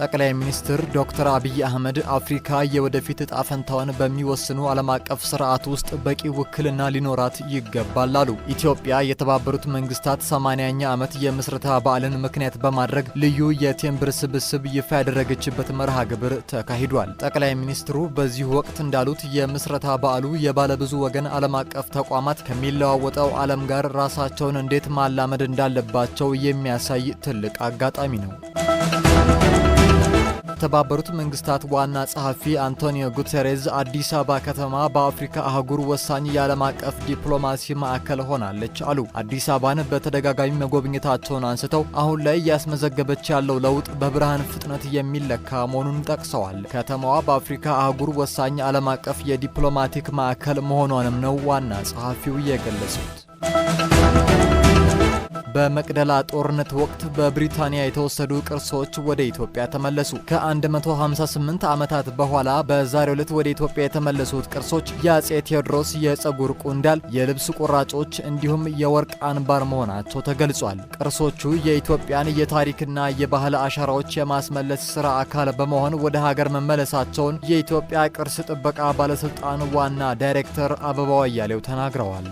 ጠቅላይ ሚኒስትር ዶክተር አብይ አህመድ አፍሪካ የወደፊት ዕጣ ፈንታዋን በሚወስኑ ዓለም አቀፍ ስርዓት ውስጥ በቂ ውክልና ሊኖራት ይገባል አሉ። ኢትዮጵያ የተባበሩት መንግስታት 80ኛ ዓመት የምስረታ በዓልን ምክንያት በማድረግ ልዩ የቴምብር ስብስብ ይፋ ያደረገችበት መርሃ ግብር ተካሂዷል። ጠቅላይ ሚኒስትሩ በዚህ ወቅት እንዳሉት የምስረታ በዓሉ የባለብዙ ወገን ዓለም አቀፍ ተቋማት ከሚለዋወጠው ዓለም ጋር ራሳቸውን እንዴት ማላመድ እንዳለባቸው የሚያሳይ ትልቅ አጋጣሚ ነው። የተባበሩት መንግስታት ዋና ጸሐፊ አንቶኒዮ ጉተሬዝ አዲስ አበባ ከተማ በአፍሪካ አህጉር ወሳኝ የዓለም አቀፍ ዲፕሎማሲ ማዕከል ሆናለች አሉ። አዲስ አበባን በተደጋጋሚ መጎብኘታቸውን አንስተው አሁን ላይ ያስመዘገበች ያለው ለውጥ በብርሃን ፍጥነት የሚለካ መሆኑን ጠቅሰዋል። ከተማዋ በአፍሪካ አህጉር ወሳኝ ዓለም አቀፍ የዲፕሎማቲክ ማዕከል መሆኗንም ነው ዋና ጸሐፊው የገለጹት። በመቅደላ ጦርነት ወቅት በብሪታንያ የተወሰዱ ቅርሶች ወደ ኢትዮጵያ ተመለሱ። ከ158 ዓመታት በኋላ በዛሬው ዕለት ወደ ኢትዮጵያ የተመለሱት ቅርሶች የአጼ ቴዎድሮስ የፀጉር ቁንዳል፣ የልብስ ቁራጮች እንዲሁም የወርቅ አንባር መሆናቸው ተገልጿል። ቅርሶቹ የኢትዮጵያን የታሪክና የባህል አሻራዎች የማስመለስ ሥራ አካል በመሆን ወደ ሀገር መመለሳቸውን የኢትዮጵያ ቅርስ ጥበቃ ባለስልጣን ዋና ዳይሬክተር አበባው አያሌው ተናግረዋል።